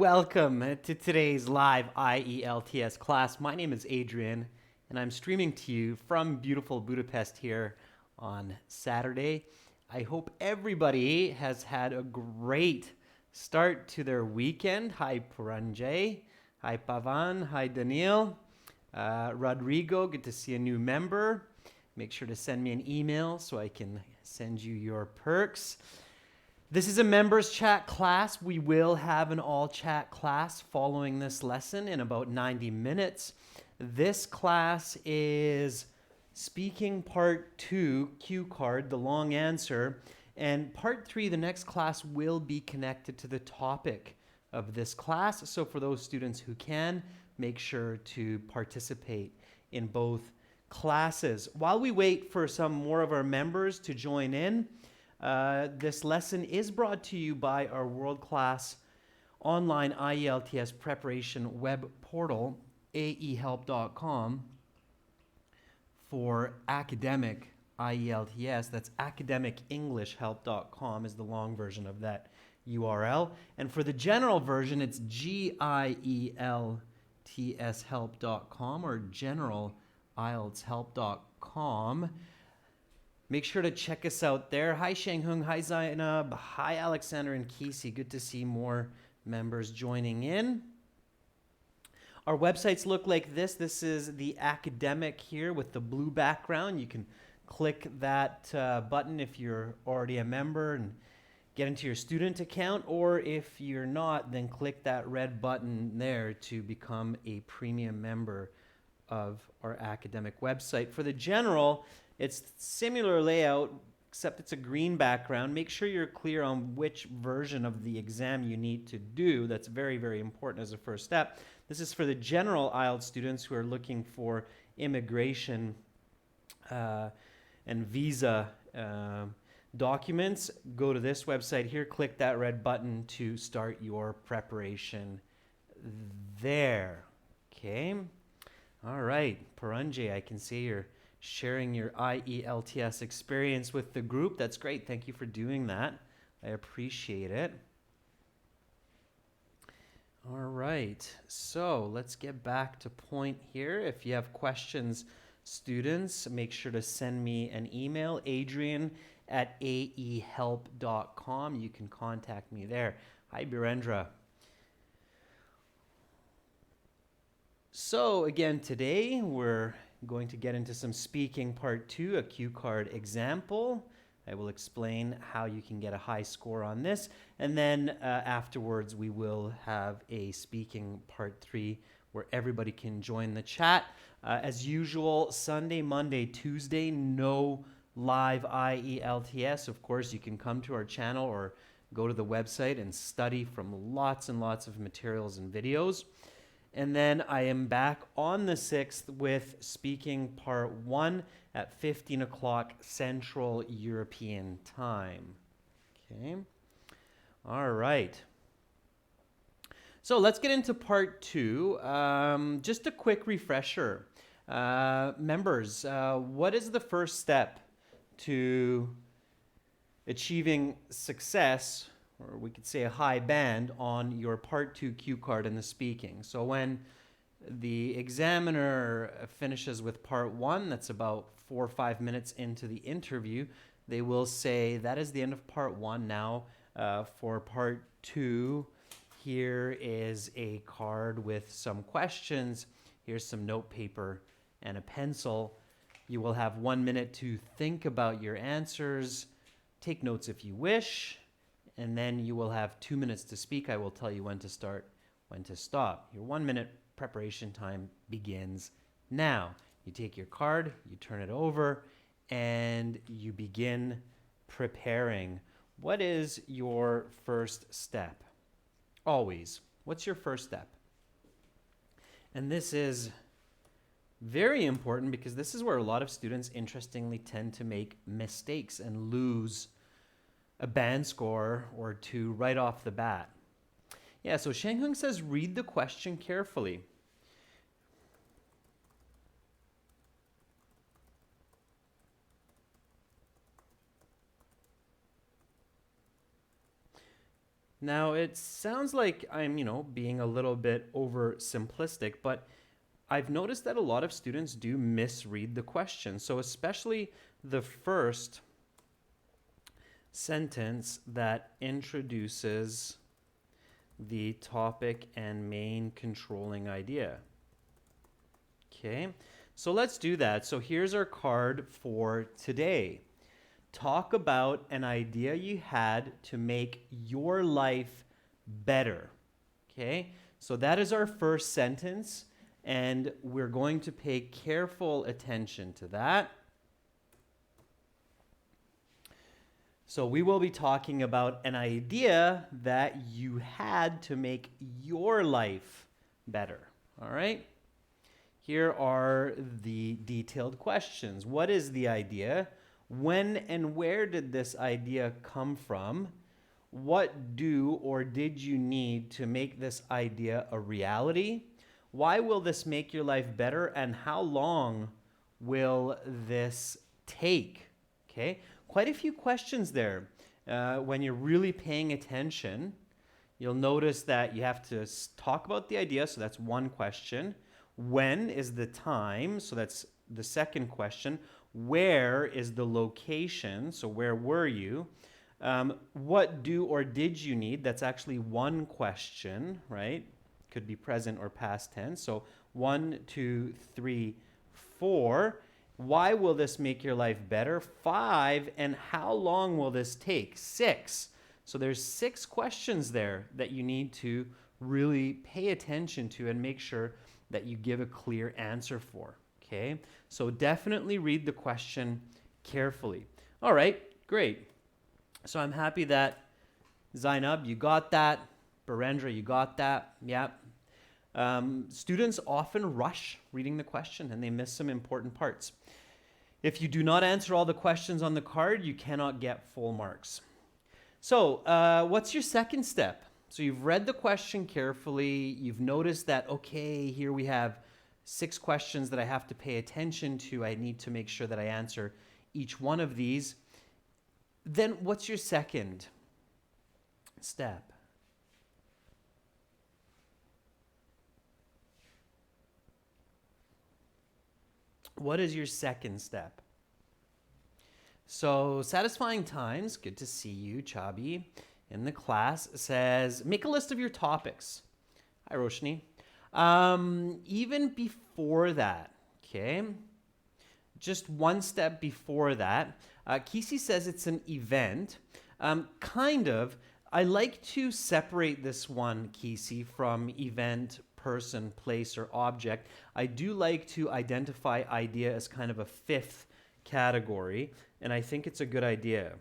Welcome to today's live IELTS class. My name is Adrian, and I'm streaming to you from beautiful Budapest here on Saturday. I hope everybody has had a great start to their weekend. Hi, Puranjay. Hi, Pavan. Hi, Daniil. Rodrigo, good to see a new member. Make sure to send me an email so I can send you your perks. This is a members chat class. We will have an all chat class following this lesson in about 90 minutes. This class is speaking part 2, cue card, the long answer. And part 3, the next class, will be connected to the topic of this class. So for those students who can, make sure to participate in both classes. While we wait for some more of our members to join in, this lesson is brought to you by our world-class online IELTS preparation web portal, aehelp.com, for academic IELTS. That's academicenglishhelp.com is the long version of that URL. And for the general version, it's gieltshelp.com or generalieltshelp.com. Make sure to check us out there. Hi, Shanghung. Hi, Zainab. Hi, Alexander and Casey. Good to see more members joining in. Our websites look like this. This is the academic here with the blue background. You can click that button if you're already a member and get into your student account, or if you're not, then click that red button there to become a premium member of our academic website. For the general, it's similar layout, except it's a green background. Make sure you're clear on which version of the exam you need to do. That's very, very important as a first step. This is for the general IELTS students who are looking for immigration and visa documents. Go to this website here, click that red button to start your preparation there. Okay. All right, Paranjay, I can see you're sharing your IELTS experience with the group. That's great. Thank you for doing that. I appreciate it. All right, so let's get back to point here. If you have questions, students, make sure to send me an email, adrian@aehelp.com. You can contact me there. Hi, Birendra. So again, today we're going to get into some speaking part 2, a cue card example. I will explain how you can get a high score on this. And then afterwards, we will have a speaking part 3 where everybody can join the chat. As usual, Sunday, Monday, Tuesday, no live IELTS. Of course, you can come to our channel or go to the website and study from lots and lots of materials and videos. And then I am back on the 6th with speaking part 1 at 15 o'clock Central European time. Okay. All right. So let's get into part 2. Just a quick refresher. Members, what is the first step to achieving success, or we could say a high band, on your part 2 cue card in the speaking? So when the examiner finishes with part 1, that's about 4 or 5 minutes into the interview, they will say, that is the end of part 1. Now for part 2, here is a card with some questions. Here's some note paper and a pencil. You will have 1 minute to think about your answers. Take notes if you wish. And then you will have 2 minutes to speak. I will tell you when to start, when to stop. Your 1 minute preparation time begins now. You take your card, you turn it over, and you begin preparing. What is your first step? Always. What's your first step? And this is very important because this is where a lot of students, interestingly, tend to make mistakes and lose a band score or 2 right off the bat. Yeah, so Shanghung says, read the question carefully. Now, it sounds like I'm, being a little bit over simplistic, but I've noticed that a lot of students do misread the question. So, especially the first sentence that introduces the topic and main controlling idea. Okay, so let's do that. So, here's our card for today. Talk about an idea you had to make your life better. Okay, so that is our first sentence, and we're going to pay careful attention to that. So we will be talking about an idea that you had to make your life better. All right? Here are the detailed questions. What is the idea? When and where did this idea come from? What do or did you need to make this idea a reality? Why will this make your life better, and how long will this take? Okay, quite a few questions there. When you're really paying attention, you'll notice that you have to talk about the idea, so that's one question. When is the time? So that's the second question. Where is the location? So where were you? What do or did you need? That's actually one question, right? Could be present or past tense. So 1, 2, 3, 4. Why will this make your life better? 5. And how long will this take? 6. So there's 6 questions there that you need to really pay attention to and make sure that you give a clear answer for. Okay, so definitely read the question carefully. All right, great. So I'm happy that Zainab, you got that. Barendra, you got that. Yeah. Students often rush reading the question and they miss some important parts. If you do not answer all the questions on the card, you cannot get full marks. So what's your second step? So you've read the question carefully. You've noticed that, okay, here we have 6 questions that I have to pay attention to. I need to make sure that I answer each one of these. Then what's your second step? What is your second step? So Satisfying Times, good to see you, Chabi, in the class, says, make a list of your topics. Hi, Roshni. Even before that, okay, just one step before that, Kisi says it's an event. Kind of. I like to separate this one, Kisi, from event, person, place, or object. I do like to identify idea as kind of a 5th category, and I think it's a good idea.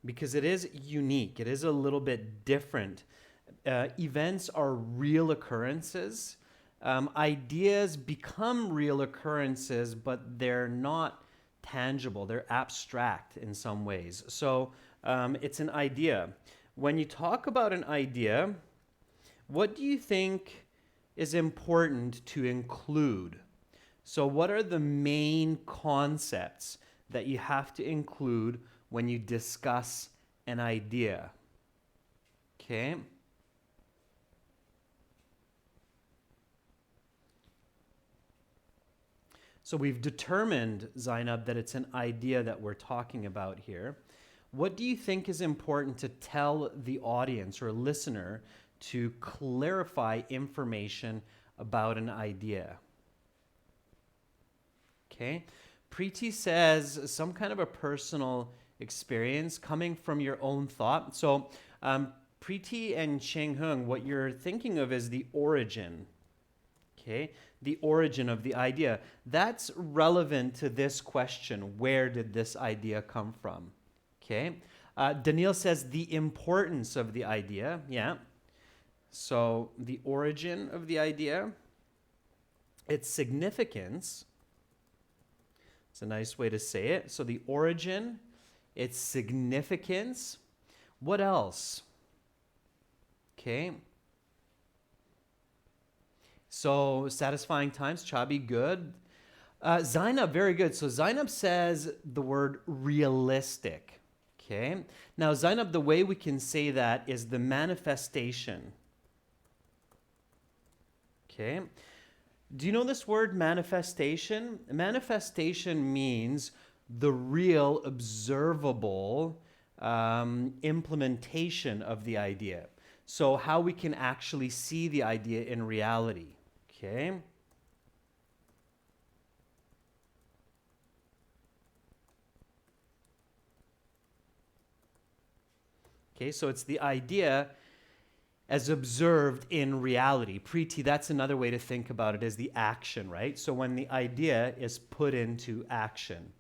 Because it is unique. It is a little bit different. Events are real occurrences. Ideas become real occurrences, but they're not tangible. They're abstract in some ways. So it's an idea. When you talk about an idea, what do you think is important to include? So what are the main concepts that you have to include when you discuss an idea? Okay. So we've determined, Zainab, that it's an idea that we're talking about here. What do you think is important to tell the audience or listener to clarify information about an idea? Okay. Preeti says some kind of a personal experience coming from your own thought. So Preeti and Cheng Hung, what you're thinking of is the origin. Okay, the origin of the idea. That's relevant to this question. Where did this idea come from? Okay. Daniil says the importance of the idea. Yeah. So the origin of the idea, its significance. It's a nice way to say it. So the origin, its significance. What else? Okay. So Satisfying Times, Chabi, good. Zainab, very good. So Zainab says the word realistic. Okay. Now, Zainab, the way we can say that is the manifestation. Okay. Do you know this word manifestation? Manifestation means the real observable implementation of the idea. So how we can actually see the idea in reality. Okay. Okay, so it's the idea as observed in reality. Preeti, that's another way to think about it, as the action, right? So when the idea is put into action.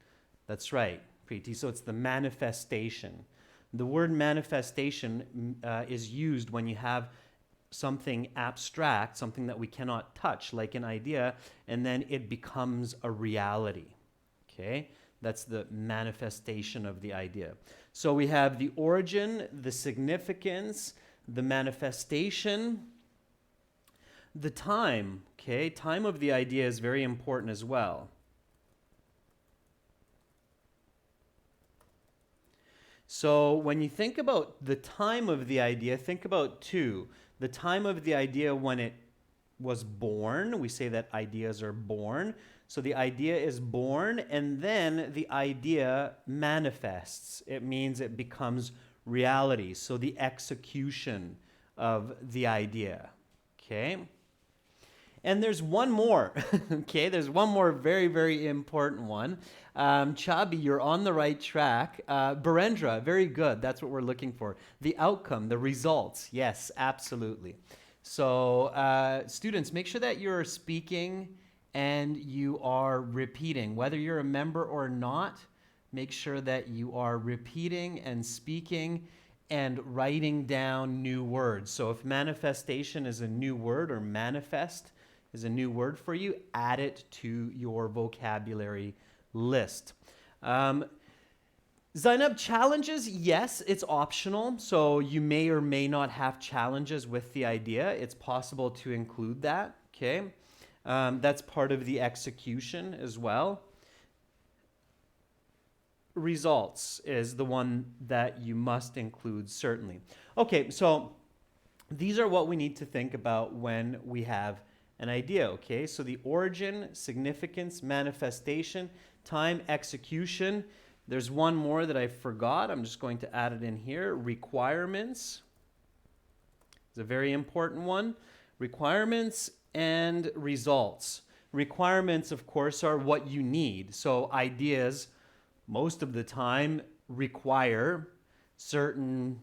That's right, Preeti. So it's the manifestation. The word manifestation is used when you have something abstract, something that we cannot touch, like an idea, and then it becomes a reality. Okay? That's the manifestation of the idea. So we have the origin, the significance, the manifestation, the time. Okay? Time of the idea is very important as well. So when you think about the time of the idea, think about two. The time of the idea when it was born. We say that ideas are born. So the idea is born, and then the idea manifests. It means it becomes reality. So the execution of the idea. Okay? And there's one more. Okay? There's one more very, very important one. Chabi, you're on the right track. Barendra, very good. That's what we're looking for. The outcome, the results. Yes, absolutely. So students, make sure that you're speaking and you are repeating. Whether you're a member or not, make sure that you are repeating and speaking and writing down new words. So if manifestation is a new word, or manifest is a new word for you, add it to your vocabulary list. Zainab, challenges, yes, it's optional. So you may or may not have challenges with the idea. It's possible to include that, okay? That's part of the execution as well. Results is the one that you must include, certainly. Okay, so these are what we need to think about when we have an idea, okay? So the origin, significance, manifestation, time, execution. There's one more that I forgot. I'm just going to add it in here. Requirements. It's a very important one. Requirements and results. Requirements, of course, are what you need. So ideas, most of the time, require certain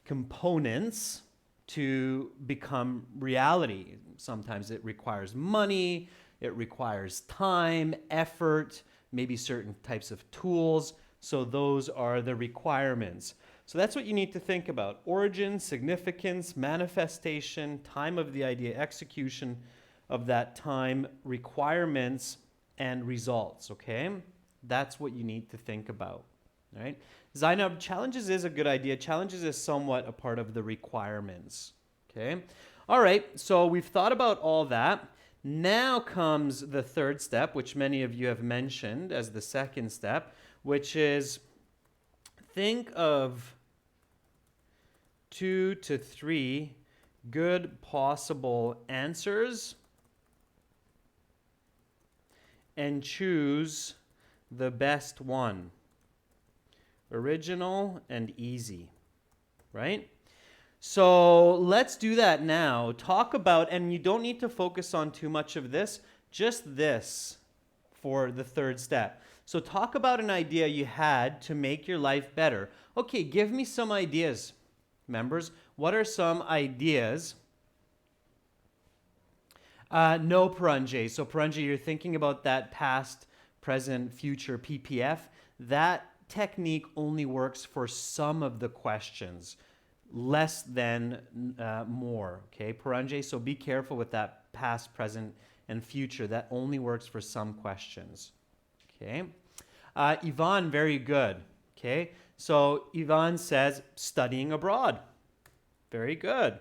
components to become reality. Sometimes it requires money, it requires time, effort, maybe certain types of tools. So those are the requirements. So that's what you need to think about. Origin, significance, manifestation, time of the idea, execution of that time, requirements, and results, okay? That's what you need to think about, all right? Zainab, challenges is a good idea. Challenges is somewhat a part of the requirements, okay? All right, so we've thought about all that. Now comes the third step, which many of you have mentioned as the second step, which is think of 2 to 3 good possible answers and choose the best one. Original and easy, right? So let's do that now. Talk about, and you don't need to focus on too much of this, just this for the third step. So talk about an idea you had to make your life better. Okay, give me some ideas, members. What are some ideas? No, Paranjay. So Paranjay, you're thinking about that past, present, future PPF. That technique only works for some of the questions, less than more, okay, Paranjay? So be careful with that past, present, and future. That only works for some questions, okay? Yvonne, very good, okay? So Yvonne says studying abroad. Very good.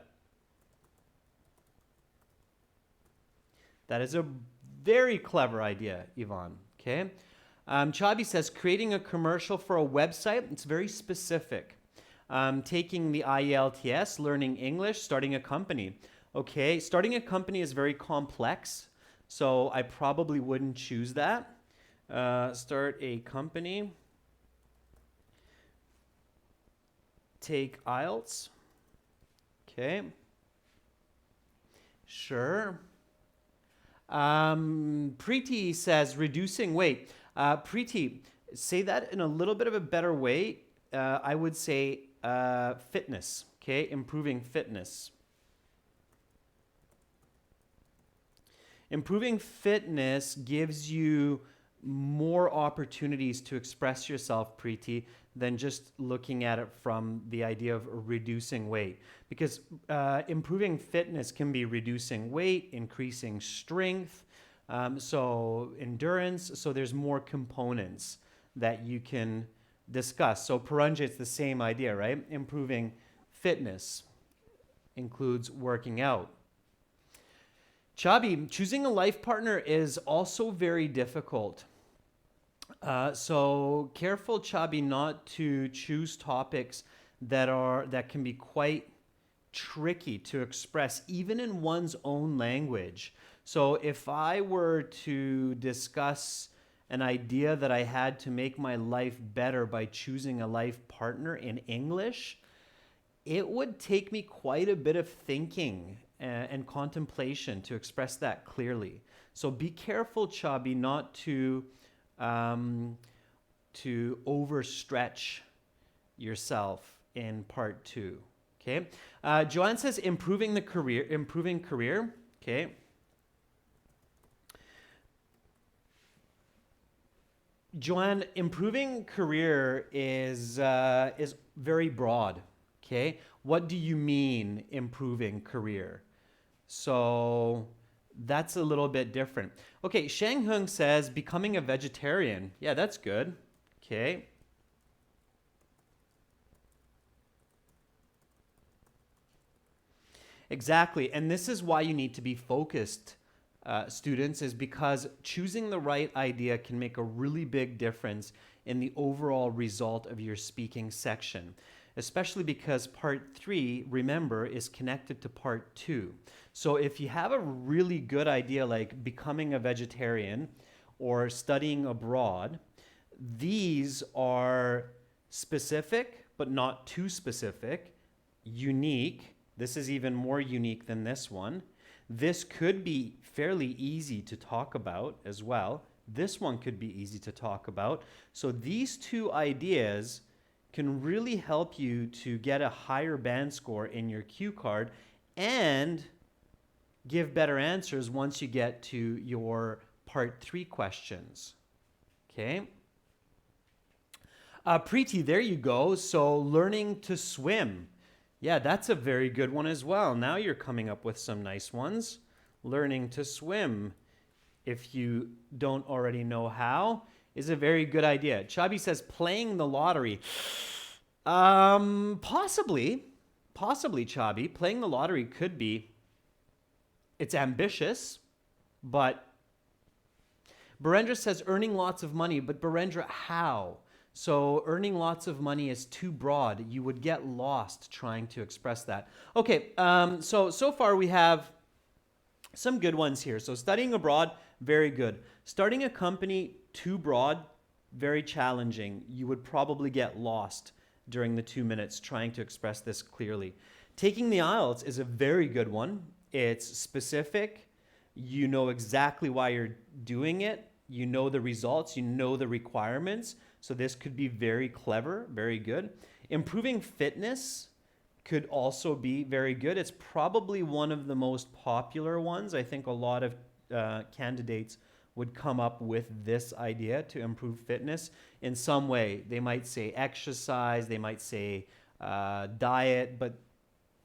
That is a very clever idea, Yvonne, okay? Chabi says creating a commercial for a website. It's very specific. Taking the IELTS, learning English, starting a company. Okay, starting a company is very complex, so I probably wouldn't choose that. Start a company. Take IELTS. Okay. Sure. Preeti says reducing weight. Preeti, say that in a little bit of a better way. I would say fitness. Okay, improving fitness. Improving fitness gives you more opportunities to express yourself, Preeti, than just looking at it from the idea of reducing weight. Because improving fitness can be reducing weight, increasing strength, so endurance. So there's more components that you can discuss. So Paranja, it's the same idea, right? Improving fitness includes working out. Chabi, choosing a life partner is also very difficult. So careful, Chabi, not to choose topics that can be quite tricky to express, even in one's own language. So if I were to discuss an idea that I had to make my life better by choosing a life partner in English, it would take me quite a bit of thinking and contemplation to express that clearly. So be careful, Chabi, not to overstretch yourself in part 2. Okay. Joanne says improving career. Okay. Joanne, improving career is very broad. Okay. What do you mean improving career? So that's a little bit different. Okay, Shang Hung says becoming a vegetarian. Yeah, that's good. Okay. Exactly. And this is why you need to be focused, students, is because choosing the right idea can make a really big difference in the overall result of your speaking section, especially because part 3, remember, is connected to part 2. So if you have a really good idea like becoming a vegetarian or studying abroad, these are specific, but not too specific, unique. This is even more unique than this one. This could be fairly easy to talk about as well. This one could be easy to talk about. So these two ideas can really help you to get a higher band score in your cue card and give better answers once you get to your part 3 questions. Okay. Preeti, there you go. So learning to swim. Yeah, that's a very good one as well. Now you're coming up with some nice ones. Learning to swim, if you don't already know how, is a very good idea. Chabi says playing the lottery. Possibly, Chabi. Playing the lottery could be. It's ambitious, but Barendra says earning lots of money, but Barendra, how? So earning lots of money is too broad. You would get lost trying to express that. Okay, so far we have some good ones here. So studying abroad, very good. Starting a company, too broad, very challenging. You would probably get lost during the 2 minutes trying to express this clearly. Taking the IELTS is a very good one. It's specific. You know exactly why you're doing it. You know the results. You know the requirements. So this could be very clever, very good. Improving fitness could also be very good. It's probably one of the most popular ones. I think a lot of candidates would come up with this idea to improve fitness in some way. They might say exercise, they might say diet, but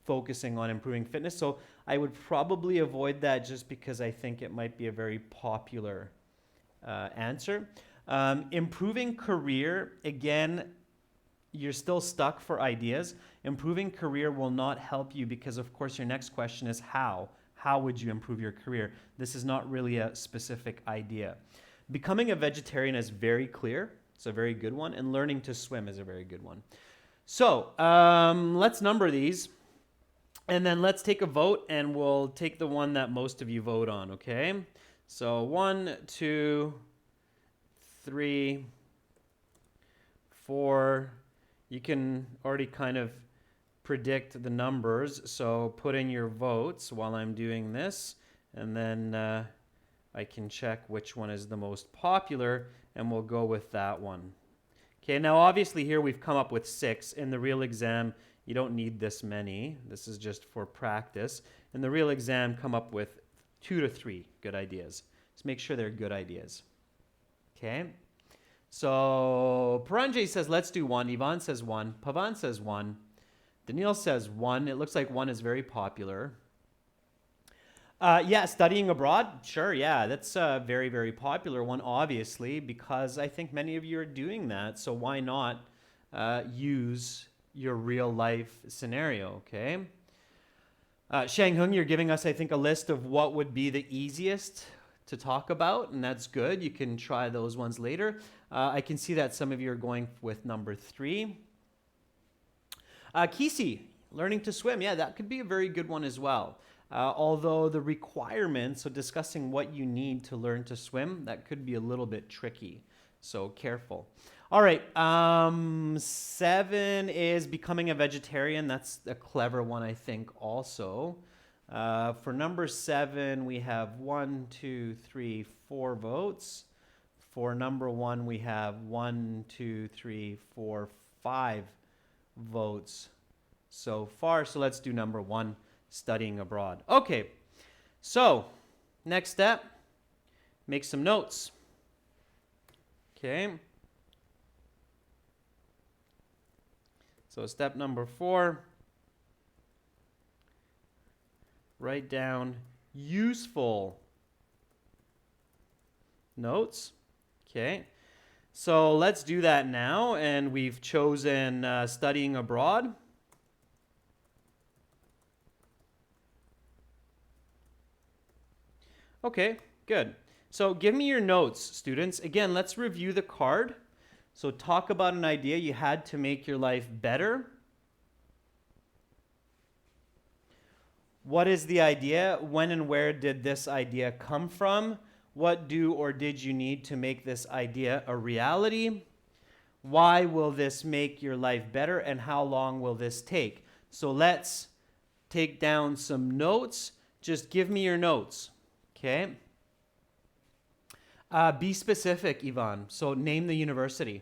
focusing on improving fitness. So I would probably avoid that just because I think it might be a very popular answer. Improving career, again, you're still stuck for ideas. Improving career will not help you because, of course, your next question is how. How would you improve your career? This is not really a specific idea. Becoming a vegetarian is very clear. It's a very good one. And learning to swim is a very good one. So let's number these. And then let's take a vote, and we'll take the one that most of you vote on, okay? So 1, 2, 3, 4. You can already kind of predict the numbers, so put in your votes while I'm doing this, and then I can check which one is the most popular, and we'll go with that one. Okay, now obviously here we've come up with 6. In the real exam, you don't need this many. This is just for practice. In the real exam, come up with 2 to 3 good ideas. Just make sure they're good ideas. Okay? So Paranjay says, let's do 1. Ivan says 1. Pavan says 1. Daniil says 1. It looks like 1 is very popular. Yeah, studying abroad. Sure, yeah, that's a very, very popular one, obviously, because I think many of you are doing that. So why not use your real life scenario, okay? Shang Hung, you're giving us, I think, a list of what would be the easiest to talk about, and that's good. You can try those ones later. I can see that some of you are going with number 3. Kisi, learning to swim. Yeah, that could be a very good one as well. Although the requirements, so discussing what you need to learn to swim, that could be a little bit tricky. So careful. All right, 7 is becoming a vegetarian. That's a clever one, I think, also. For number 7, we have 1, 2, 3, 4 votes. For number 1, we have 1, 2, 3, 4, 5 votes so far. So let's do number 1, studying abroad. Okay, so next step, make some notes. Okay. So step number 4, write down useful notes. Okay. So let's do that now, and we've chosen studying abroad. Okay, good. So give me your notes, students. Again, let's review the card. So talk about an idea you had to make your life better. What is the idea? When and where did this idea come from? What do or did you need to make this idea a reality? Why will this make your life better, and how long will this take? So let's take down some notes. Just give me your notes, okay? Be specific, Ivan. So name the university,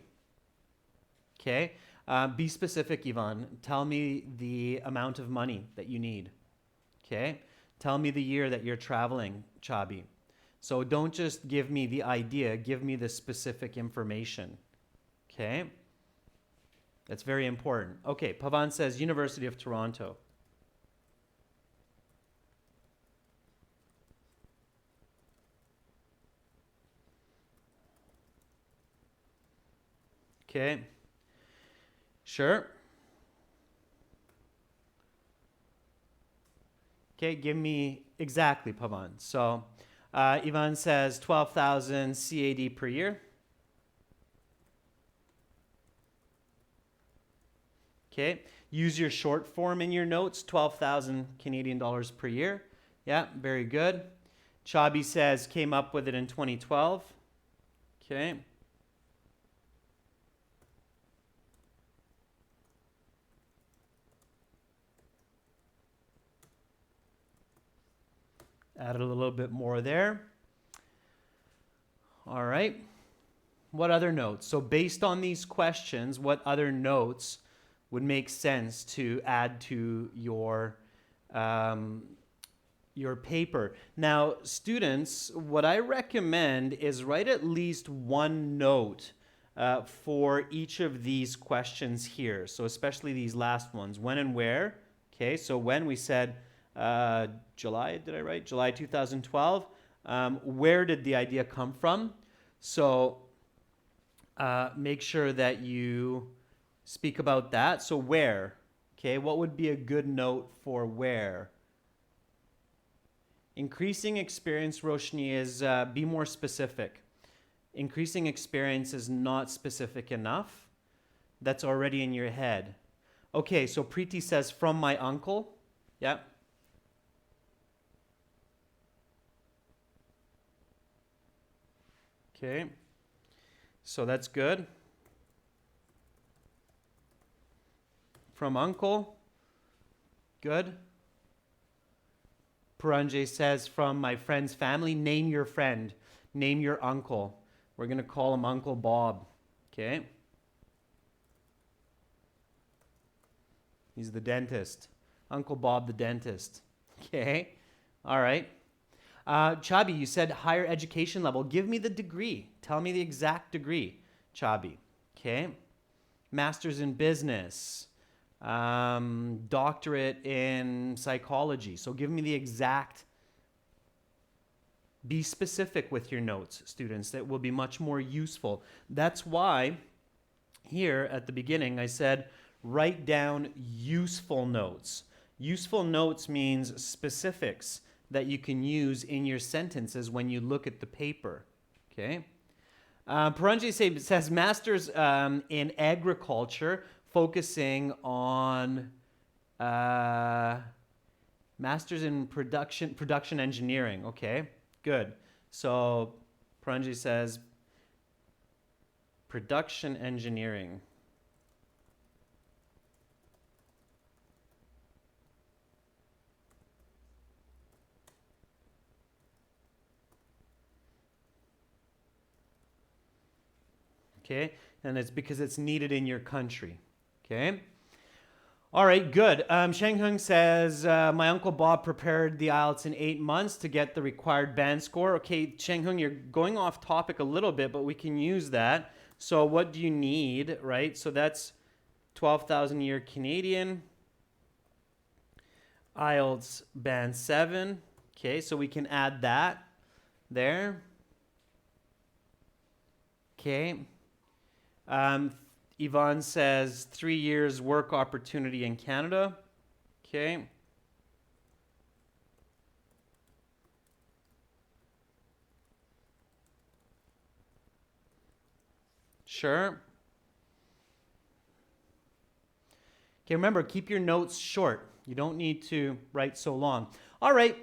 okay? Be specific, Ivan. Tell me the amount of money that you need, okay? Tell me the year that you're traveling, Chabi. So don't just give me the idea, give me the specific information, okay? That's very important. Okay, Pavan says University of Toronto. Okay, sure. Okay, give me exactly, Pavan. So Ivan says 12,000 CAD per year. Okay, use your short form in your notes, 12,000 Canadian dollars per year. Yeah, very good. Chabi says came up with it in 2012. Okay. Added a little bit more there. All right. What other notes? So based on these questions, what other notes would make sense to add to your paper? Now, students, what I recommend is write at least one note for each of these questions here. So especially these last ones, when and where. Okay, so when we said July, did I write? July 2012. Where did the idea come from? So make sure that you speak about that. So where? Okay, what would be a good note for where? Increasing experience, Roshni, is be more specific. Increasing experience is not specific enough. That's already in your head. Okay, so Preeti says, from my uncle. Yeah. Okay. So that's good. From uncle. Good. Paranjay says, from my friend's family. Name your friend. Name your uncle. We're going to call him Uncle Bob. Okay. He's the dentist. Uncle Bob the dentist. Okay. All right. Chabi, you said higher education level. Give me the degree. Tell me the exact degree, Chabi. Okay. Master's in business. Doctorate in psychology. So give me the exact. Be specific with your notes, students. That will be much more useful. That's why here at the beginning I said write down useful notes. Useful notes means specifics that you can use in your sentences when you look at the paper. Okay. Paranjay says master's in agriculture, focusing on master's in production engineering. Okay, good. So Paranjay says production engineering. Okay, and it's because it's needed in your country. Okay. All right, good. Sheng Hung says, my Uncle Bob prepared the IELTS in 8 months to get the required band score. Okay, Sheng Hung, you're going off topic a little bit, but we can use that. So what do you need, right? So that's 12,000 a year Canadian. IELTS band 7. Okay, so we can add that there. Okay. Yvonne says 3 years work opportunity in Canada. Okay. Sure. Okay, remember, keep your notes short. You don't need to write so long. All right.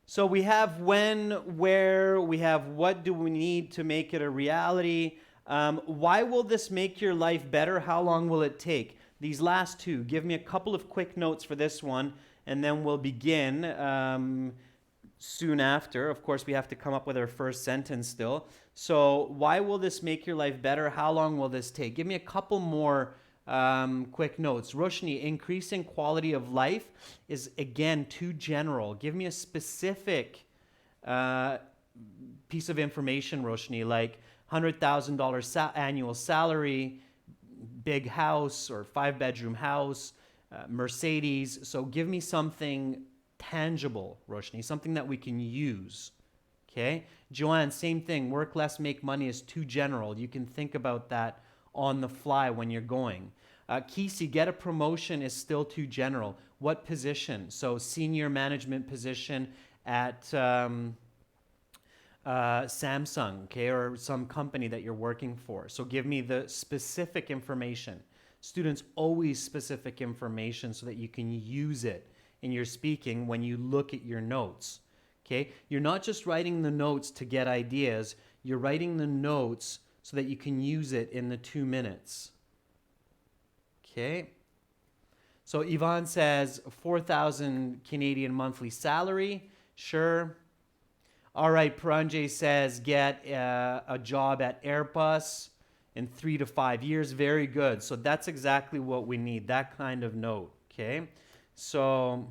So we have when, where, we have what do we need to make it a reality. Why will this make your life better? How long will it take? These last two, give me a couple of quick notes for this one, and then we'll begin soon after. Of course, we have to come up with our first sentence still. So why will this make your life better? How long will this take? Give me a couple more quick notes. Roshni, increasing quality of life is again too general. Give me a specific piece of information, Roshni, like $100,000 annual salary, big house or 5-bedroom house, Mercedes. So give me something tangible, Roshni, something that we can use. Okay. Joanne, same thing. Work less, make money is too general. You can think about that on the fly when you're going. Kisi, get a promotion is still too general. What position? So senior management position at Samsung, okay, or some company that you're working for. So give me the specific information. Students, always specific information so that you can use it in your speaking when you look at your notes. Okay, you're not just writing the notes to get ideas. You're writing the notes so that you can use it in the 2 minutes. Okay. So Yvonne says 4,000 Canadian monthly salary. Sure. All right. Paranjay says get a job at Airbus in 3 to 5 years. Very good. So that's exactly what we need. That kind of note. Okay. So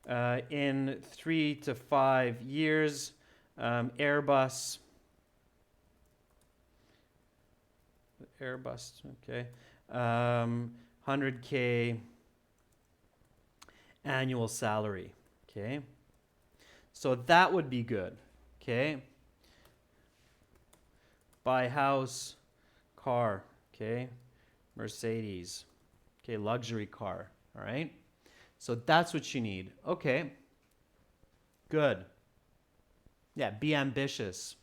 in 3 to 5 years, Airbus, okay, 100K annual salary, okay? So that would be good, okay? Buy house, car, okay? Mercedes, okay, luxury car, all right? So that's what you need. Okay, good. Yeah, be ambitious.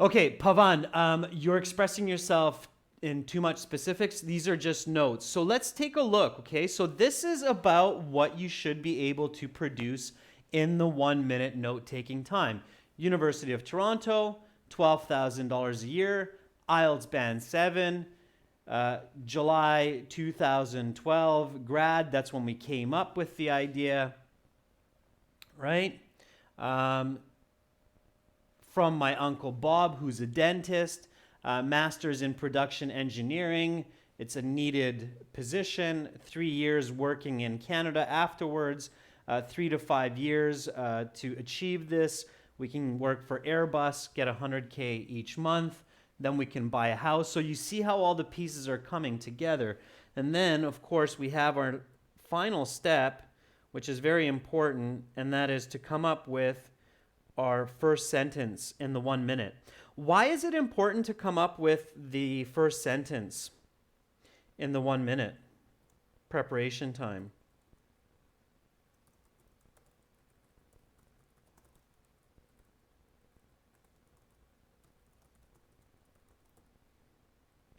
Okay, Pavan, you're expressing yourself in too much specifics. These are just notes. So let's take a look, okay? So this is about what you should be able to produce in the 1 minute note taking time. University of Toronto, $12,000 a year, IELTS band 7, July 2012, grad, that's when we came up with the idea, right? From my Uncle Bob, who's a dentist, master's in production engineering. It's a needed position, 3 years working in Canada afterwards, 3 to 5 years to achieve this. We can work for Airbus, get $100K each month. Then we can buy a house. So you see how all the pieces are coming together. And then, of course, we have our final step, which is very important, and that is to come up with our first sentence in the 1 minute. Why is it important to come up with the first sentence in the 1 minute? Preparation time.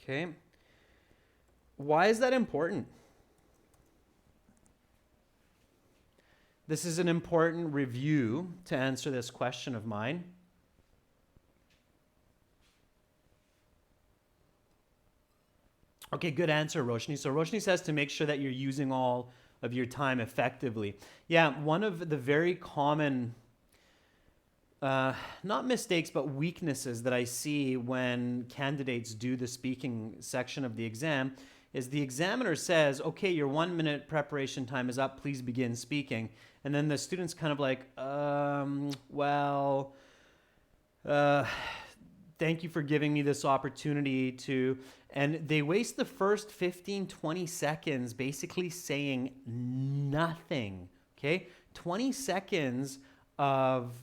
Okay. Why is that important? This is an important review to answer this question of mine. Okay, good answer, Roshni. So Roshni says to make sure that you're using all of your time effectively. Yeah, one of the very common, not mistakes, but weaknesses that I see when candidates do the speaking section of the exam is the examiner says, okay, your 1 minute preparation time is up, please begin speaking. And then the student's kind of like, thank you for giving me this opportunity to, and they waste the first 15, 20 seconds basically saying nothing, okay? 20 seconds of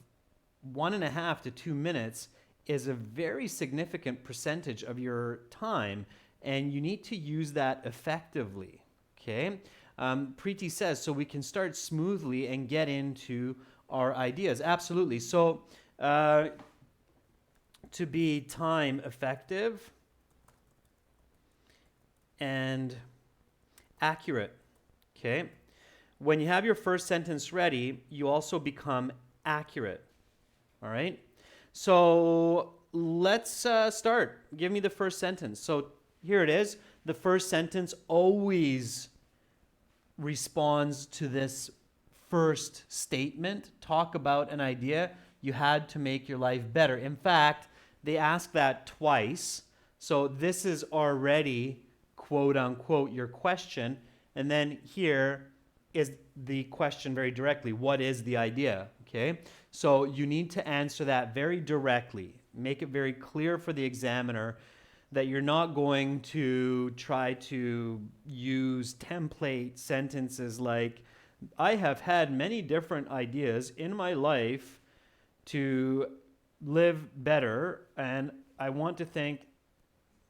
1.5 to 2 minutes is a very significant percentage of your time, and you need to use that effectively, okay? Preeti says, so we can start smoothly and get into our ideas. Absolutely. So to be time effective and accurate, okay? When you have your first sentence ready, you also become accurate, all right? So let's start. Give me the first sentence. So here it is. The first sentence always responds to this first statement. Talk about an idea you had to make your life better. In fact, they ask that twice. So this is already, quote unquote, your question. And then here is the question very directly. What is the idea? Okay. So you need to answer that very directly. Make it very clear for the examiner that you're not going to try to use template sentences like, I have had many different ideas in my life to live better, and I want to thank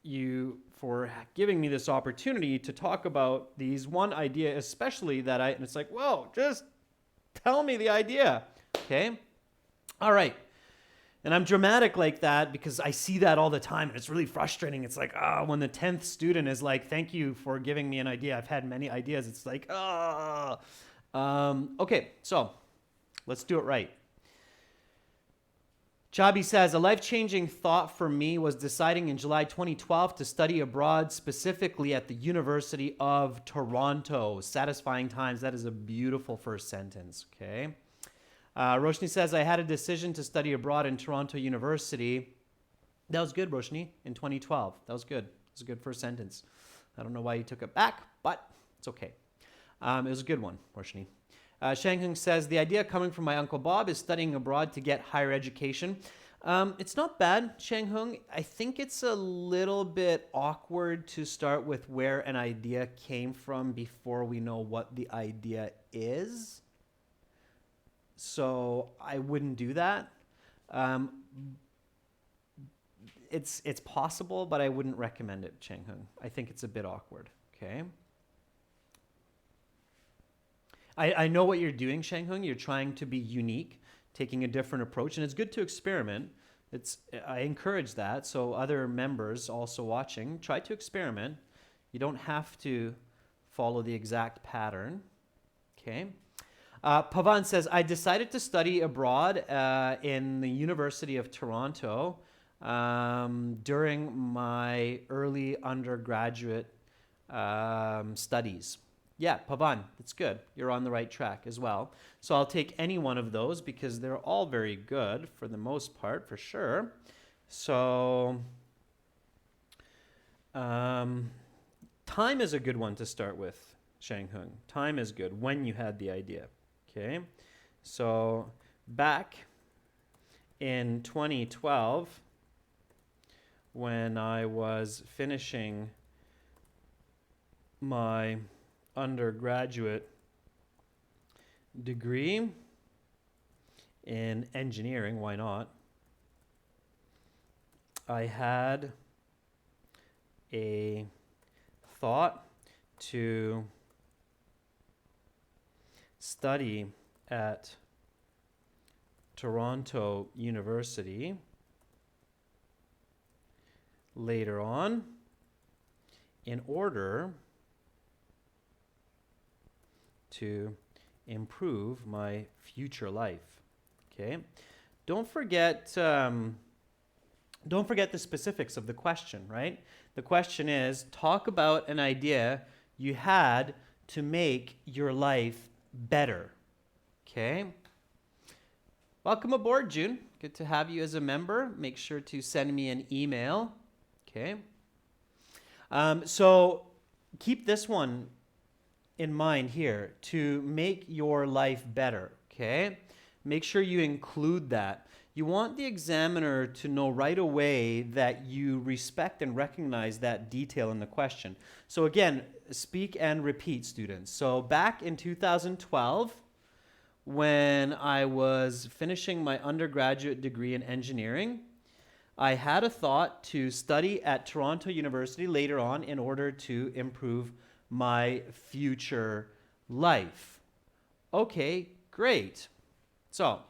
you for giving me this opportunity to talk about these one idea, especially that and it's like, whoa, just tell me the idea, okay? All right. And I'm dramatic like that because I see that all the time, and it's really frustrating. It's like, when the 10th student is like, thank you for giving me an idea. I've had many ideas. It's like, okay, so let's do it right. Chabi says, a life-changing thought for me was deciding in July 2012 to study abroad, specifically at the University of Toronto. Satisfying times. That is a beautiful first sentence, okay? Roshni says, I had a decision to study abroad in Toronto University. That was good, Roshni, in 2012. That was good. It was a good first sentence. I don't know why you took it back, but it's okay. It was a good one, Roshni. Shanghung says, the idea coming from my Uncle Bob is studying abroad to get higher education. It's not bad, Shanghung. I think it's a little bit awkward to start with where an idea came from before we know what the idea is. So I wouldn't do that. It's possible, but I wouldn't recommend it, Changhung. I think it's a bit awkward, okay? I know what you're doing, Shanghung. You're trying to be unique, taking a different approach. And it's good to experiment. I encourage that. So other members also watching, try to experiment. You don't have to follow the exact pattern. Okay. Pavan says, I decided to study abroad in the University of Toronto during my early undergraduate studies. Yeah, Pavan, that's good. You're on the right track as well. So I'll take any one of those because they're all very good for the most part, for sure. So time is a good one to start with, Shanghung. Time is good when you had the idea. Okay, so back in 2012, when I was finishing my undergraduate degree in engineering, why not? I had a thought to study at Toronto University later on in order to improve my future life. Okay, don't forget the specifics of the question, right? The question is, talk about an idea you had to make your life better. Okay. Welcome aboard, June. Good to have you as a member. Make sure to send me an email. Okay. So keep this one in mind here, to make your life better. Okay. Make sure you include that. You want the examiner to know right away that you respect and recognize that detail in the question. So again, speak and repeat, students. So back in 2012, when I was finishing my undergraduate degree in engineering, I had a thought to study at Toronto University later on in order to improve my future life. Okay, great. So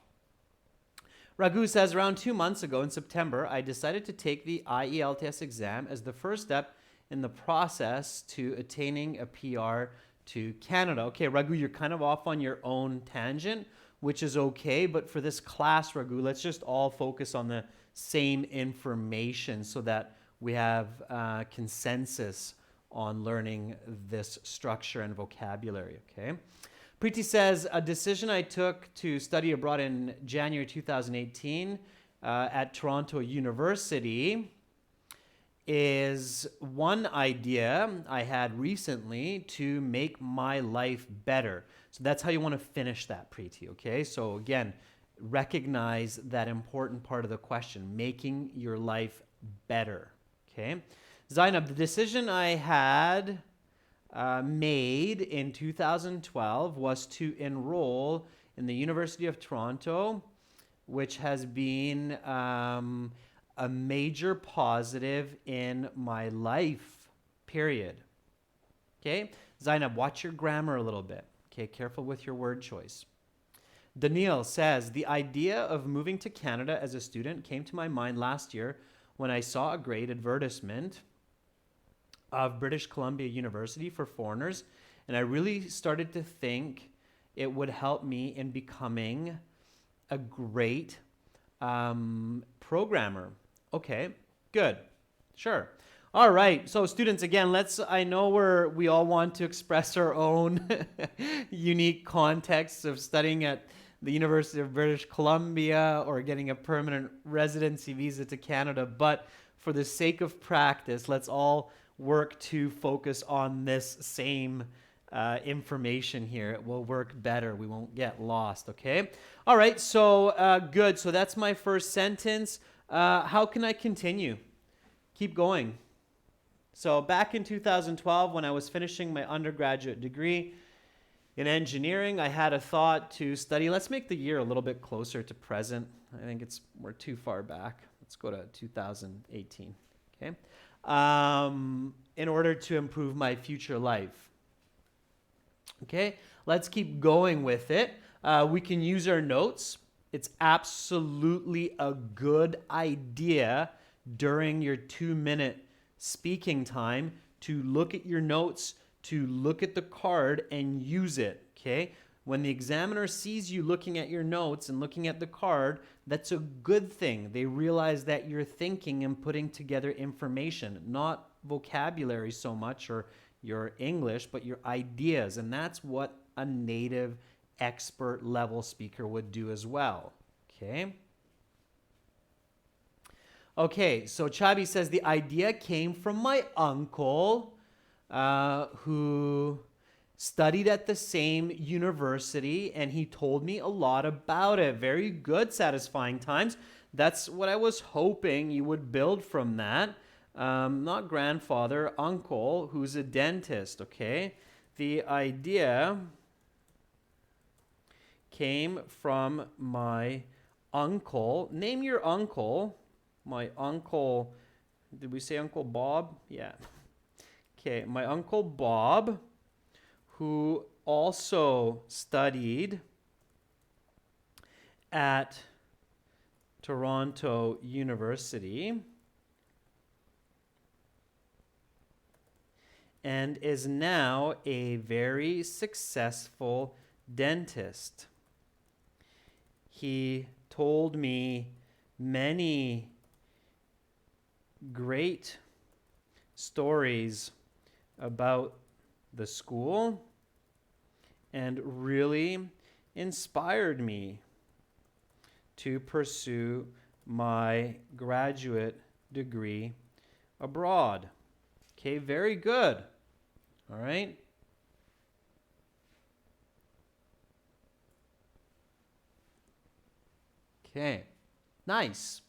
Raghu says, around 2 months ago in September, I decided to take the IELTS exam as the first step in the process to attaining a PR to Canada. Okay, Raghu, you're kind of off on your own tangent, which is okay. But for this class, Raghu, let's just all focus on the same information so that we have consensus on learning this structure and vocabulary, okay? Preeti says, a decision I took to study abroad in January 2018 at Toronto University is one idea I had recently to make my life better. So that's how you want to finish that, Preeti, okay? So again, recognize that important part of the question, making your life better, okay? Zainab, the decision I had made in 2012 was to enroll in the University of Toronto, which has been a major positive in my life, period. Okay? Zainab, watch your grammar a little bit. Okay, careful with your word choice. Daniil says, the idea of moving to Canada as a student came to my mind last year when I saw a great advertisement of British Columbia University for foreigners, and I really started to think it would help me in becoming a great programmer. Okay, good, sure. All right, so students, again, I know we all want to express our own unique contexts of studying at the University of British Columbia or getting a permanent residency visa to Canada, but for the sake of practice, let's all work to focus on this same information here. It will work better. We won't get lost, okay? All right, so good. So that's my first sentence. How can I continue? Keep going. So back in 2012, when I was finishing my undergraduate degree in engineering, I had a thought to study. Let's make the year a little bit closer to present. I think we're too far back. Let's go to 2018, okay? In order to improve my future life. Okay, let's keep going with it. We can use our notes. It's absolutely a good idea during your 2-minute speaking time to look at your notes, to look at the card and use it, okay? When the examiner sees you looking at your notes and looking at the card, that's a good thing. They realize that you're thinking and putting together information, not vocabulary so much or your English, but your ideas. And that's what a native expert level speaker would do as well, okay? Okay, so Chabi says the idea came from my uncle who studied at the same university, and he told me a lot about it. Very good, satisfying times. That's what I was hoping you would build from that. Not grandfather, uncle, who's a dentist, okay? The idea came from my uncle. Name your uncle. My uncle, did we say Uncle Bob? Yeah. Okay, my Uncle Bob, who also studied at Toronto University and is now a very successful dentist. He told me many great stories about the school and really inspired me to pursue my graduate degree abroad. Okay, very good. All right. Okay, nice.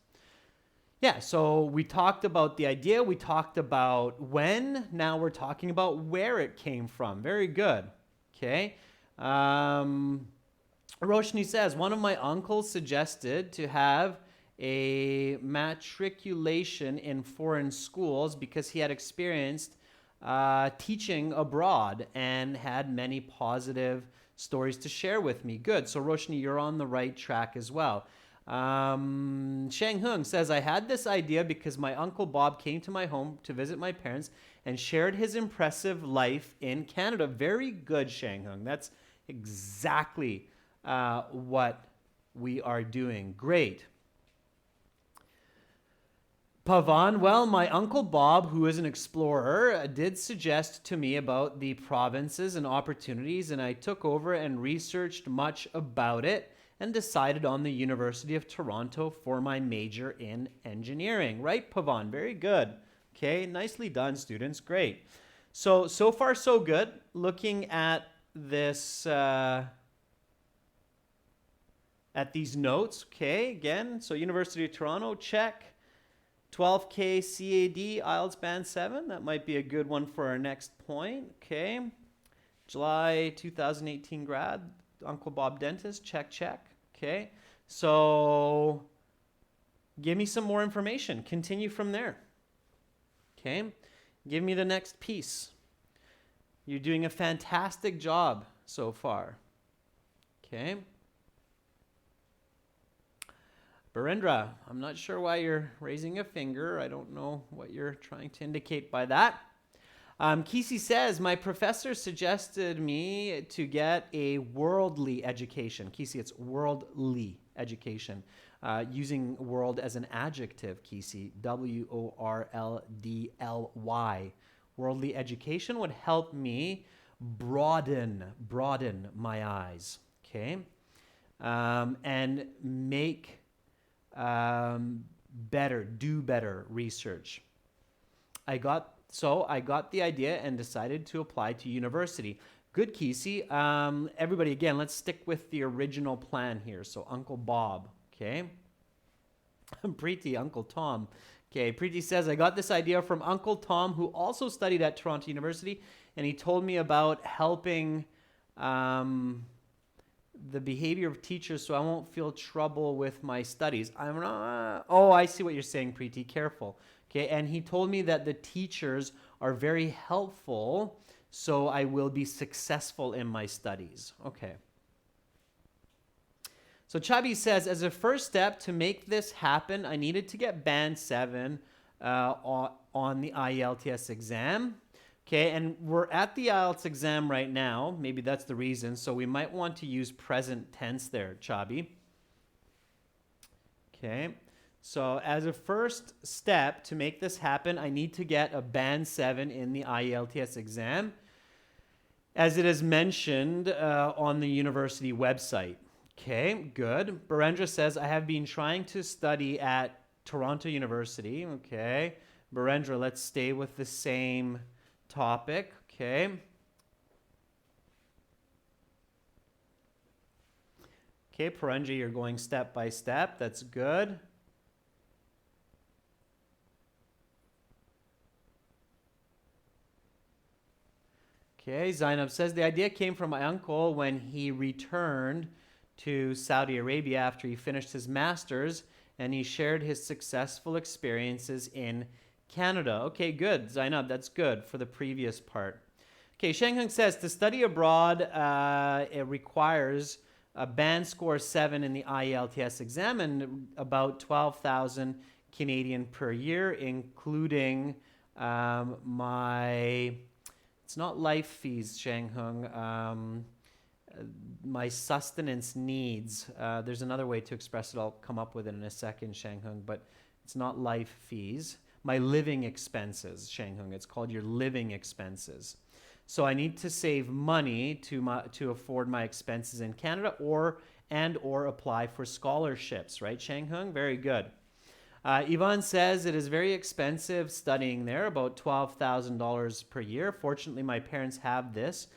Yeah, so we talked about the idea, we talked about when, now we're talking about where it came from. Very good. Okay. Roshni says, one of my uncles suggested to have a matriculation in foreign schools because he had experienced teaching abroad and had many positive stories to share with me. Good. So Roshni, you're on the right track as well. Shang Hung says, I had this idea because my Uncle Bob came to my home to visit my parents and shared his impressive life in Canada. Very good, Shang Hung. That's exactly what we are doing. Great. Pavan, well, my Uncle Bob, who is an explorer, did suggest to me about the provinces and opportunities, and I took over and researched much about it and decided on the University of Toronto for my major in engineering. Right, Pavan? Very good. Okay, nicely done, students. Great. So far, so good. Looking at this, at these notes, okay, again, so University of Toronto, check. 12K CAD, IELTS Band 7. That might be a good one for our next point, okay. July 2018 grad, Uncle Bob Dentist, check, check. Okay, so give me some more information. Continue from there. Okay, give me the next piece. You're doing a fantastic job so far. Okay. Barendra, I'm not sure why you're raising a finger. I don't know what you're trying to indicate by that. Kisi says, my professor suggested me to get a worldly education. Kisi, it's worldly education. Using world as an adjective, Kisi, W-O-R-L-D-L-Y. Worldly education would help me broaden my eyes, okay? And make do better research. I got the idea and decided to apply to university. Good, Kisi. Everybody, again, let's stick with the original plan here. So Uncle Bob, okay? Preeti, Uncle Tom. Okay, Preeti says, I got this idea from Uncle Tom, who also studied at Toronto University, and he told me about helping the behavior of teachers so I won't feel trouble with my studies. I see what you're saying, Preeti. Careful. Okay, and he told me that the teachers are very helpful, so I will be successful in my studies. Okay. So Chabi says, as a first step to make this happen, I needed to get band 7 on the IELTS exam. Okay, and we're at the IELTS exam right now. Maybe that's the reason. So we might want to use present tense there, Chabi. Okay, so as a first step to make this happen, I need to get a band 7 in the IELTS exam, as it is mentioned on the university website. Okay, good. Barendra says, I have been trying to study at Toronto University. Okay, Barendra, let's stay with the same topic. Okay. Okay, Paranja, you're going step by step. That's good. Okay, Zainab says, the idea came from my uncle when he returned to Saudi Arabia after he finished his master's, and he shared his successful experiences in Canada. Okay, good, Zainab, that's good for the previous part. Okay, Shangheng says, to study abroad, it requires a band score 7 in the IELTS exam and about 12,000 Canadian per year, including it's not life fees, Shangheng, my sustenance needs. There's another way to express it. I'll come up with it in a second, Shangheng, but it's not life fees. My living expenses, Shangheng. It's called your living expenses. So I need to save money to afford my expenses in Canada or apply for scholarships, right, Shangheng? Very good. Yvonne says it is very expensive studying there, about $12,000 per year. Fortunately, my parents have this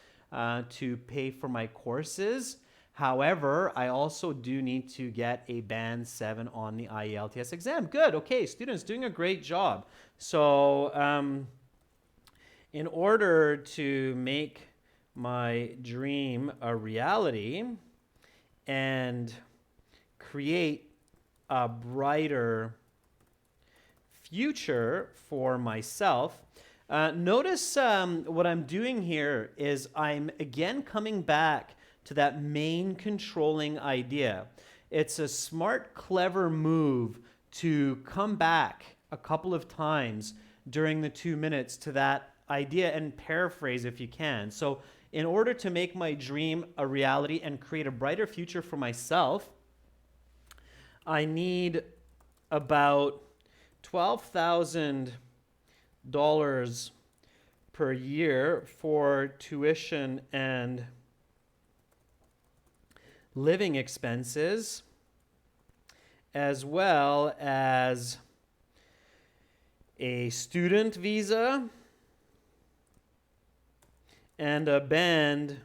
to pay for my courses. However, I also do need to get a band 7 on the IELTS exam. Good. Okay, students doing a great job. So in order to make my dream a reality and create a brighter future for myself, notice what I'm doing here is I'm again coming back to that main controlling idea. It's a smart, clever move to come back a couple of times during the 2 minutes to that idea and paraphrase if you can. So in order to make my dream a reality and create a brighter future for myself, I need about $12,000 per year for tuition and living expenses, as well as a student visa and a band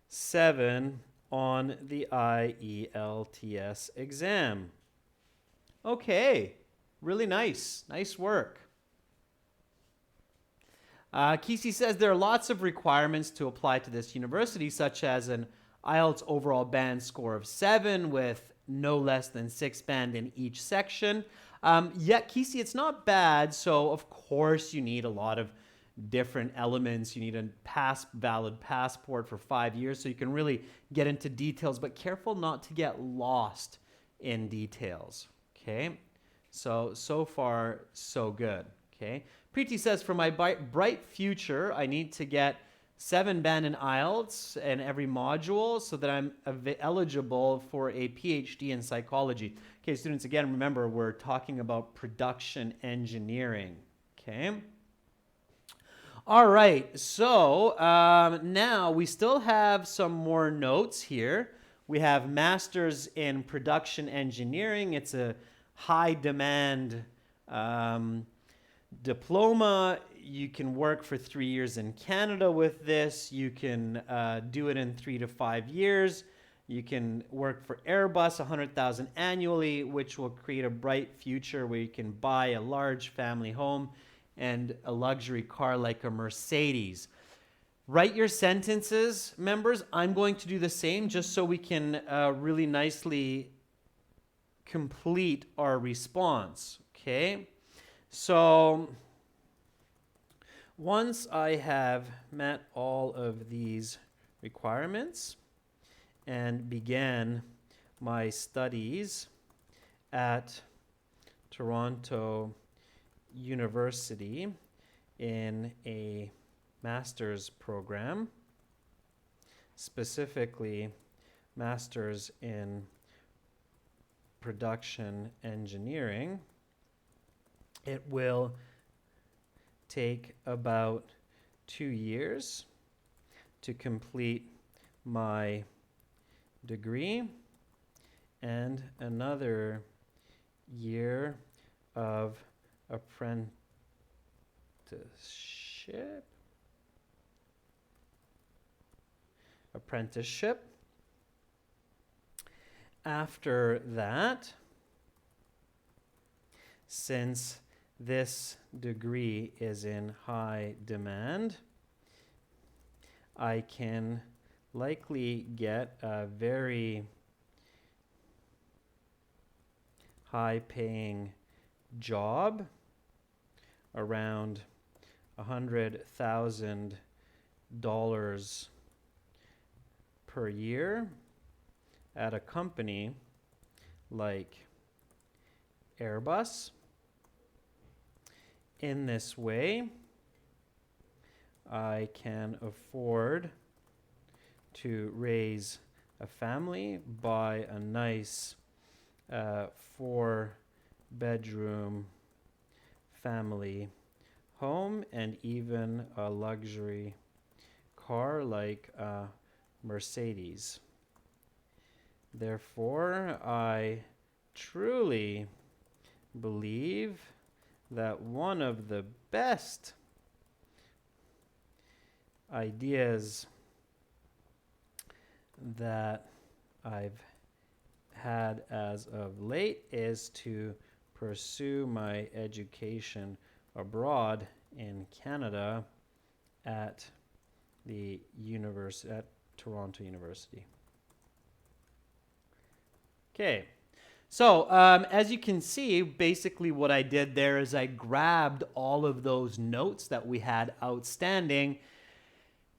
7 on the IELTS exam. Okay, really nice. Nice work. Kisi says there are lots of requirements to apply to this university, such as an IELTS overall band score of 7 with no less than 6 band in each section. Yeah, Kisi, it's not bad. So, of course, you need a lot of different elements. You need a valid passport for 5 years so you can really get into details, but careful not to get lost in details. Okay, so far, so good. Okay, Preeti says, for my bright future, I need to get 7 band in IELTS in every module so that I'm eligible for a PhD in psychology. Okay, students, again, remember, we're talking about production engineering. Okay. All right, so now we still have some more notes here. We have Masters in Production Engineering. It's a high demand diploma. You can work for 3 years in Canada with this. You can do it in 3 to 5 years. You can work for Airbus, $100,000 annually, which will create a bright future where you can buy a large family home and a luxury car like a Mercedes. Write your sentences, members. I'm going to do the same just so we can really nicely complete our response. Okay? So once I have met all of these requirements and began my studies at Toronto University in a master's program, specifically master's in production engineering. It will take about 2 years to complete my degree and another year of apprenticeship. After that, since this degree is in high demand, I can likely get a very high-paying job, around $100,000 per year at a company like Airbus. In this way, I can afford to raise a family, buy a nice 4-bedroom family home, and even a luxury car like a Mercedes. Therefore, I truly believe that one of the best ideas that I've had as of late is to pursue my education abroad in Canada at Toronto University. Okay, so as you can see, basically what I did there is I grabbed all of those notes that we had outstanding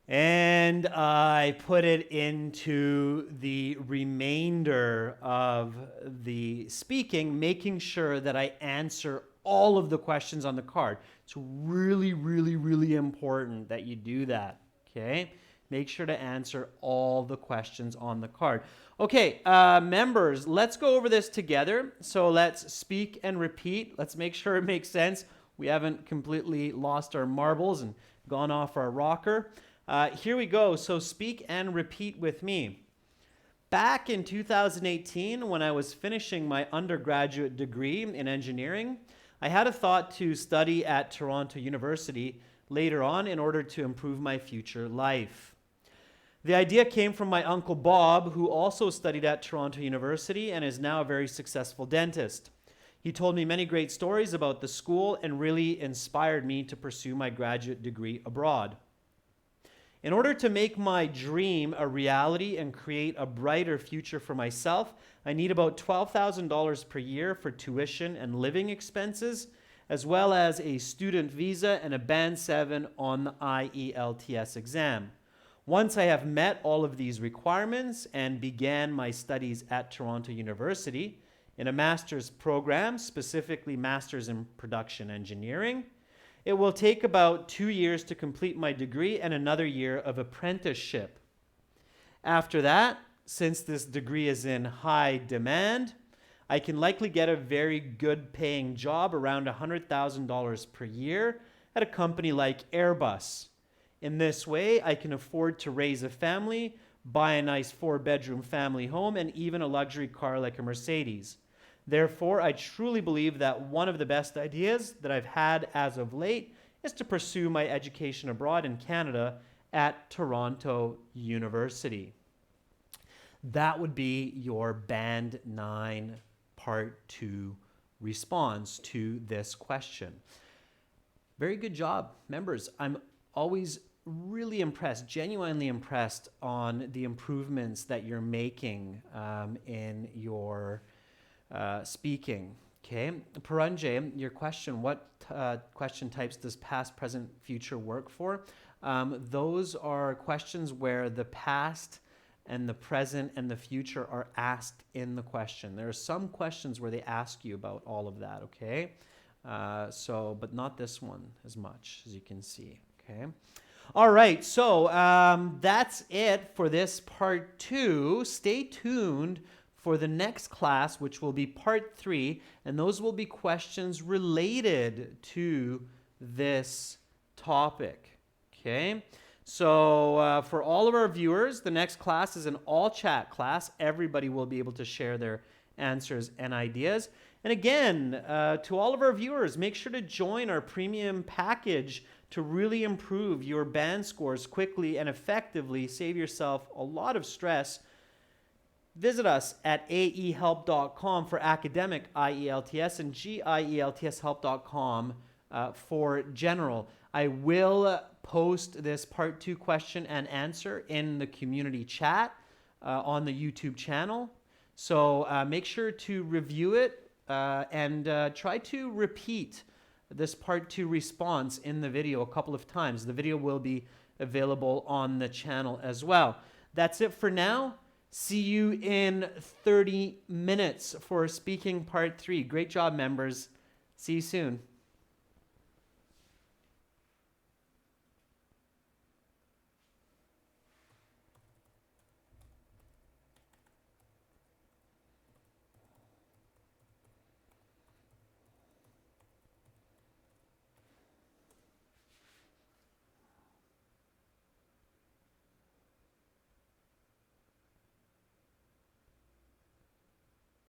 and I put it into the remainder of the speaking, making sure that I answer all of the questions on the card. It's really, really, really important that you do that, okay? Make sure to answer all the questions on the card. Okay, members, let's go over this together. So let's speak and repeat. Let's make sure it makes sense. We haven't completely lost our marbles and gone off our rocker. Here we go. So speak and repeat with me. Back in 2018, when I was finishing my undergraduate degree in engineering, I had a thought to study at Toronto University later on in order to improve my future life. The idea came from my uncle Bob, who also studied at Toronto University and is now a very successful dentist. He told me many great stories about the school and really inspired me to pursue my graduate degree abroad. In order to make my dream a reality and create a brighter future for myself, I need about $12,000 per year for tuition and living expenses, as well as a student visa and a Band 7 on the IELTS exam. Once I have met all of these requirements and began my studies at Toronto University in a master's program, specifically Master's in Production Engineering, it will take about 2 years to complete my degree and another year of apprenticeship. After that, since this degree is in high demand, I can likely get a very good paying job, around $100,000 per year, at a company like Airbus. In this way, I can afford to raise a family, buy a nice 4-bedroom family home, and even a luxury car like a Mercedes. Therefore, I truly believe that one of the best ideas that I've had as of late is to pursue my education abroad in Canada at Toronto University. That would be your Band 9 Part 2 response to this question. Very good job, members. I'm always really impressed, genuinely impressed on the improvements that you're making in your speaking. Okay, Paranjay, your question, what question types does past, present, future work for? Those are questions where the past and the present and the future are asked in the question. There are some questions where they ask you about all of that, okay? But not this one as much, as you can see, okay? All right, so that's it for this part 2. Stay tuned for the next class, which will be part 3, and those will be questions related to this topic, okay? So for all of our viewers, the next class is an all-chat class. Everybody will be able to share their answers and ideas. And again, to all of our viewers, make sure to join our premium package to really improve your band scores quickly and effectively, save yourself a lot of stress. Visit us at aehelp.com for academic IELTS and gieltshelp.com for general. I will post this part 2 question and answer in the community chat on the YouTube channel. So make sure to review it and try to repeat this part 2 response in the video a couple of times. The video will be available on the channel as well. That's it for now. See you in 30 minutes for speaking part 3. Great job, members. See you soon.